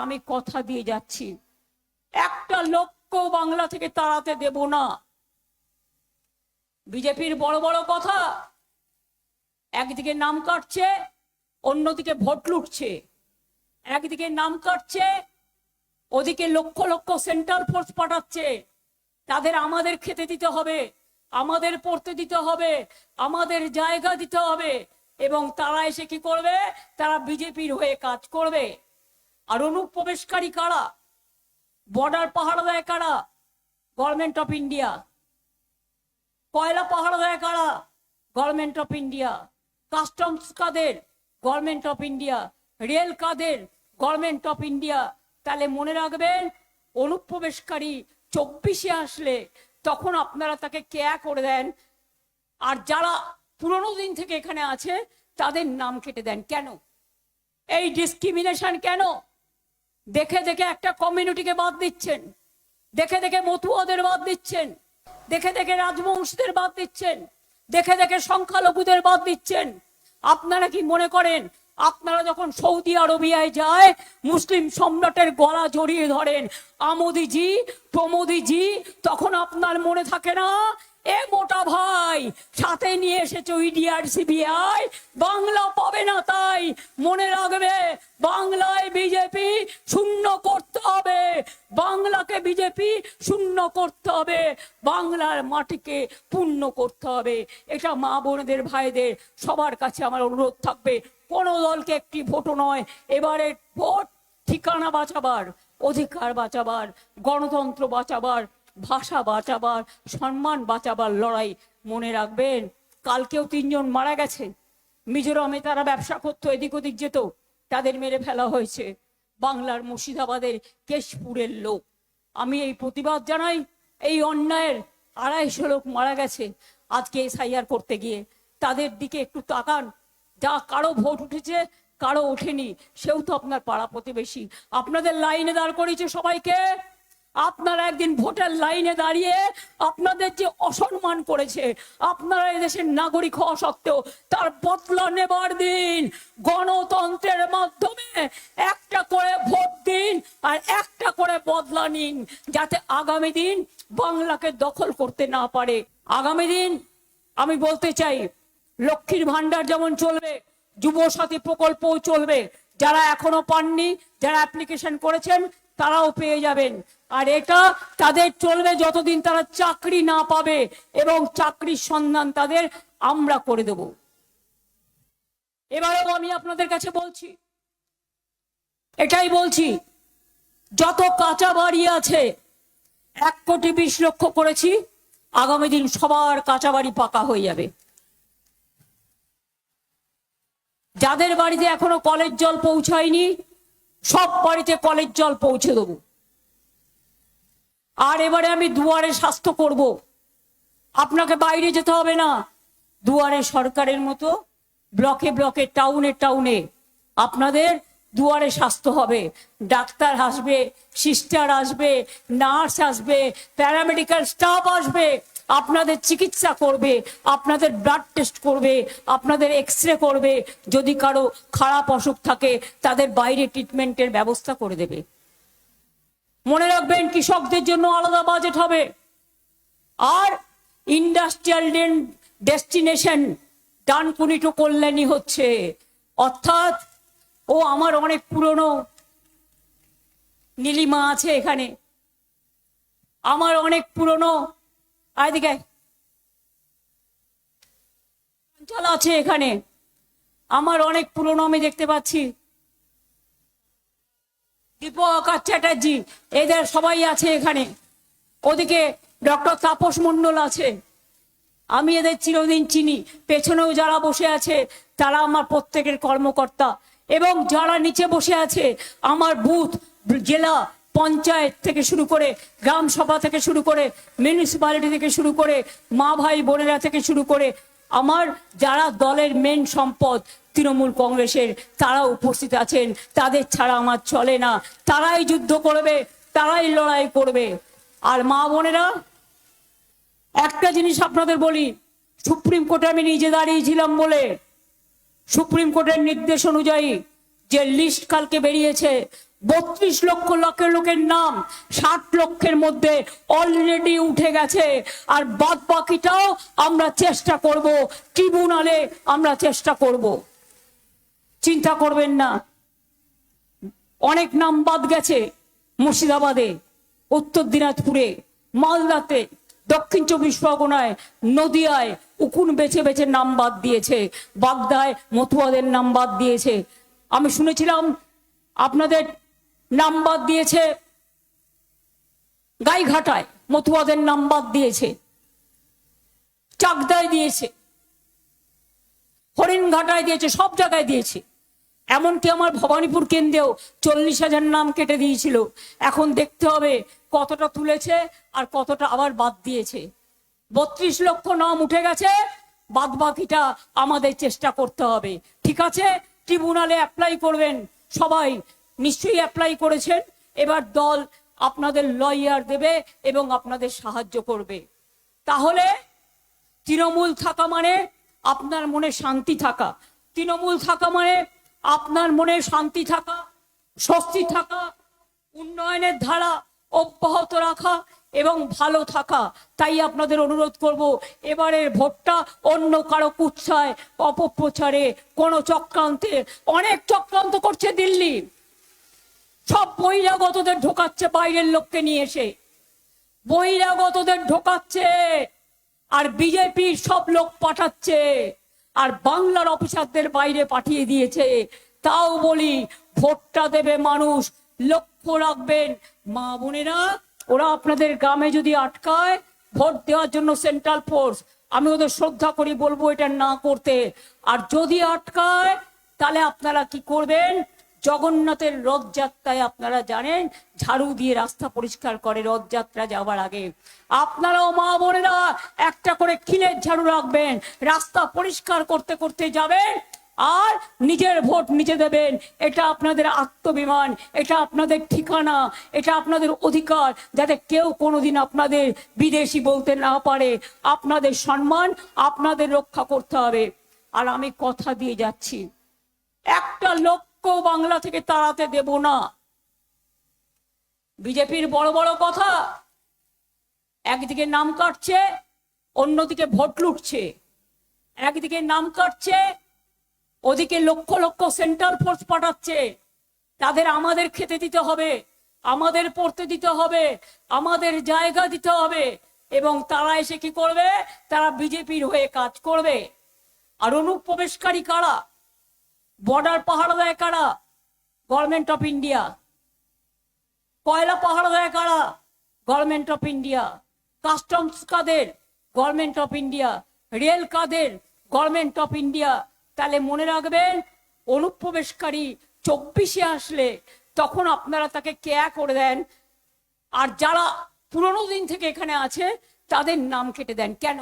আমি কথা দিয়ে যাচ্ছি, একটা লোককে বাংলা থেকে তাড়াতে দেব না। বিজেপির বড় বড় কথা, একদিকে নাম কাটছে, অন্যদিকে ভোট লুটছে। একদিকে নাম কাটছে, ওদিকে লক্ষ লক্ষ সেন্ট্রাল ফোর্স পাঠাচ্ছে। তাদের আমাদের খেতে দিতে হবে, আমাদের পড়তে দিতে হবে, আমাদের জায়গা দিতে হবে, এবং তারা এসে কি করবে? তারা বিজেপির হয়ে কাজ করবে। আর অনুপ্রবেশকারী কারা? বর্ডার পাহারা দেয় কারা? Government of India. কয়লা পাহারা দেয় কারা? Government of India. কাস্টমস কাদের? Government of India. রেল কাদের? Government of India. তাহলে মনে রাখবেন, অনুপ্রবেশকারী 24-এ আসলে তখন আপনারা তাকে কেয়া করে দেন, আর যারা পুরোনো দিন থেকে এখানে আছে তাদের নাম কেটে দেন। কেন এই ডিসক্রিমিনেশন? কেন? দেখে দেখে একটা কমিউনিটিকে বাদ দিচ্ছেন, দেখে দেখে মতুয়াদের বাদ দিচ্ছেন, দেখে দেখে রাজবংশীদের বাদ দিচ্ছেন, দেখে দেখে সংখ্যালঘুদের বাদ দিচ্ছেন। আপনারা কি মনে করেন আপনারা যখন সৌদি আরবিয়ায় যায় মুসলিম সম্রাটের গলা জড়িয়ে ধরেন আমোদিজি প্রমোদিজি, তখন আপনার মনে থাকে না এ মোটা ভাই সাথে নিয়ে এসেছো ইডিআর সিবিআই, বাংলা পাবে না? তাই মনে রাখবে, বাংলায় বিজেপি শূন্য করতে হবে, বাংলাকে বিজেপি শূন্য করতে হবে, বাংলার মাটিকে পূর্ণ করতে হবে। এটা মা বোনদের ভাইদের সবার কাছে আমার অনুরোধ থাকবে, কোন দলকে একটি ভোটও নয়, এবারে ভোট ঠিকানা বাঁচাবার, অধিকার বাঁচাবার, গণতন্ত্র বাঁচাবার, ভাষা বাঁচাবার, সম্মান বাঁচাবার লড়াই। মনে রাখবেন, কালকেও 3 জন মারা গেছে। মিজোরামে তারা ব্যবসা করতো, এদিক ওদিক যেত, তাদের মেরে ফেলা হয়েছে। বাংলার মুর্শিদাবাদের কেশপুরের লোক। আমি এই প্রতিবাদ জানাই, এই অন্যায়ের 250 লোক মারা গেছে আজকে এসআইআর করতে গিয়ে। তাদের দিকে একটু তাকান। যা কারো ভোট উঠেছে, কারো ওঠেনি, সেও তো আপনার পাড়া প্রতিবেশী। আপনাদের লাইনে দাঁড় করিয়েছে সবাইকে। আপনারা একদিন ভোটের লাইনে দাঁড়িয়ে আপনাদের যে অসম্মান করেছে, আপনারা এদেশের নাগরিক হওয়া সত্ত্বেও তার বদলা নেবার দিন। গণতন্ত্রের মাধ্যমে একটা করে ভোট দিন আর একটা করে বদলা নিন, যাতে আগামী দিন বাংলাকে দখল করতে না পারে। আগামী দিন আমি বলতে চাই, লক্ষ্মীর ভান্ডার যেমন চলবে, যুব সাথী প্রকল্পও চলবে। যারা এখনো পাননি, যারা অ্যাপ্লিকেশন করেছেন তারাও পেয়ে যাবেন। আর এটা তাদের চলবে যতদিন তারা চাকরি না পাবে, এবং চাকরির সন্ধান তাদের আমরা করে দেব। এবারেও আমি আপনাদের কাছে বলছি, এটাই বলছি, যত কাঁচা বাড়ি আছে 1,20,00,000 করেছি, আগামী দিন সবার কাঁচা বাড়ি পাকা হয়ে যাবে। যাদের বাড়িতে এখনো কলের জল পৌঁছায়নি, সব বাড়িতে কলের জল পৌঁছে দেবো। আর এবারে আমি দুয়ারে স্বাস্থ্য করব। আপনাকে বাইরে যেতে হবে না, দুয়ারে সরকারের মতো ব্লকে ব্লকে, টাউনে টাউনে আপনাদের দুয়ারে স্বাস্থ্য হবে। ডাক্তার আসবে, সিস্টার আসবে, নার্স আসবে, প্যারামেডিক্যাল স্টাফ আসবে, আপনাদের চিকিৎসা করবে, আপনাদের ব্লাড টেস্ট করবে, আপনাদের এক্সরে করবে। যদি কারো খারাপ অসুখ থাকে তাদের বাইরে ট্রিটমেন্টের ব্যবস্থা করে দেবে। মনে রাখবেন, কৃষকদের জন্য আলাদা বাজেট হবে। আর industrial destination Dankuni to Kalyani হচ্ছে। অর্থাৎ ও আমার অনেক পুরনো নীলিমা আছে এখানে, আমার অনেক পুরনো এদিকে অঞ্চল আছে এখানে, আমার অনেক পুরনো আমি দেখতে পাচ্ছি দীপক চ্যাটার্জি, এদের সবাই আছে এখানে। ওদিকে ডক্টর তাপস মণ্ডল আছে, আমি এদের চিরদিন চিনি। পেছনেও যারা বসে আছে তারা আমার প্রত্যেকের কর্মকর্তা, এবং যারা নিচে বসে আছে আমার বুথ, জেলা পঞ্চায়েত থেকে শুরু করে, গ্রাম সভা থেকে শুরু করে, মিউনিসিপ্যালিটি থেকে শুরু করে, মা ভাই বোনেরা থেকে শুরু করে, আমার যারা দলের মেন সম্পদ তৃণমূল কংগ্রেসের, তারা উপস্থিত আছেন। তাদের ছাড়া আমার চলে না। তারাই যুদ্ধ করবে, তারাই লড়াই করবে। আর মা বোনেরা, একটা জিনিস আপনাদের বলি, সুপ্রিম কোর্টে আমি নিজে দাঁড়িয়েছিলাম বলে, সুপ্রিম কোর্টের নির্দেশ অনুযায়ী যে লিস্ট কালকে বেরিয়েছে, 32 লক্ষ লোকের নাম 60 লক্ষের মধ্যে অলরেডি উঠে গেছে। আর বাদ বাকিটাও আমরা চেষ্টা করব, ট্রিব্যুনালে আমরা চেষ্টা করব, চিন্তা করবেন না। অনেক নাম বাদ গেছে, মুর্শিদাবাদে, উত্তর দিনাজপুরে, মালদাতে, দক্ষিণ 24 পরগনায়, নদিয়ায় উকুন বেছে বেছে নাম বাদ দিয়েছে, বাগদায় মতুয়াদের নাম বাদ দিয়েছে। আমি শুনেছিলাম আপনাদের নাম বাদ দিয়েছে গাইঘাটায়, মতুয়াদের নাম বাদ দিয়েছে, চাকদায় দিয়েছে, হরিণঘাটায় দিয়েছে, সব জায়গায় দিয়েছে। এমনকি আমার ভবানীপুর কেন্দ্রেও 40,000 নাম কেটে দিয়েছিল। এখন দেখতে হবে কতটা তুলেছে আর কতটা আবার বাদ দিয়েছে। 32 লক্ষ নাম উঠে গেছে, বাদ বাকিটা আমাদের চেষ্টা করতে হবে। ঠিক আছে, ট্রিব্যুনালে অ্যাপ্লাই করবেন, সবাই নিশ্চয়ই অ্যাপ্লাই করেছেন। এবার দল আপনাদের লয়ার দেবে এবং আপনাদের সাহায্য করবে। তাহলে তৃণমূল থাকা মানে আপনার মনে শান্তি থাকা, তৃণমূল থাকা মানে আপনার মনে শান্তি থাকা, স্বস্তি থাকা, উন্নয়নের ধারা অব্যাহত রাখা এবং ভালো থাকা। তাই আপনাদের অনুরোধ করব, এবারের ভোটটা অন্য কারো কুৎসায়, অপপ্রচারে, কোনো চক্রান্তে, অনেক চক্রান্ত করছে দিল্লি, সব বহিরাগতদের ঢোকাচ্ছে, বাইরের লোককে নিয়ে এসে বহিরাগতদের ঢোকাচ্ছে, আর বিজেপির সব লোক পাঠাচ্ছে, আর বাংলার অফিসারদের বাইরে পাঠিয়ে দিয়েছে। তাও বলি, ভোটটা দেবে মানুষ, লক্ষ্য রাখবেন মা বোনেরা, ওরা আপনাদের গ্রামে যদি আটকায় ভোট দেওয়ার জন্য সেন্ট্রাল ফোর্স, আমি ওদের শ্রদ্ধা করি, বলবো এটা না করতে। আর যদি আটকায় তাহলে আপনারা কি করবেন? জগন্নাথের রথযাত্রায় আপনারা জানেন ঝাড়ু দিয়ে রাস্তা পরিষ্কার করে রথযাত্রা যাওয়ার আগে। আপনারাও মা বোনেরা একটা করে খিলের ঝাড়ু রাখবেন, রাস্তা পরিষ্কার করতে করতে যাবেন, আর নিজের ভোট নিজে দেবেন। এটা আপনাদের আত্মবিমান, এটা আপনাদের ঠিকানা, এটা আপনাদের অধিকার, যাতে কেউ কোনোদিন আপনাদের বিদেশি বলতে না পারে। আপনাদের সম্মান আপনাদের রক্ষা করতে হবে। আর আমি কথা দিয়ে যাচ্ছি, একটা লোককেও বাংলা থেকে তাড়াতে দেব না। বিজেপির বড় বড় কথা, একদিকে নাম কাটছে, অন্যদিকে ভোট লুটছে। একদিকে নাম কাটছে, ওদিকে লক্ষ লক্ষ সেন্ট্রাল ফোর্স পাঠাচ্ছে। তাদের আমাদের খেতে দিতে হবে, আমাদের পড়তে দিতে হবে, আমাদের জায়গা দিতে হবে, এবং তারা এসে কি করবে? তারা বিজেপির হয়ে কাজ করবে। আর অনুপ্রবেশকারী কারা? বর্ডার পাহারা দেয় কারা? Government of India. কয়লা পাহারা দেয় কারা? Government of India. কাস্টমস কাদের? Government of India. রেল কাদের? Government of India. তাহলে মনে রাখবেন, অনুপ্রবেশকারী 24-এ আসলে তখন আপনারা তাকে কেয়া করে দেন, আর যারা পুরোনো দিন থেকে এখানে আছে তাদের নাম কেটে দেন। কেন?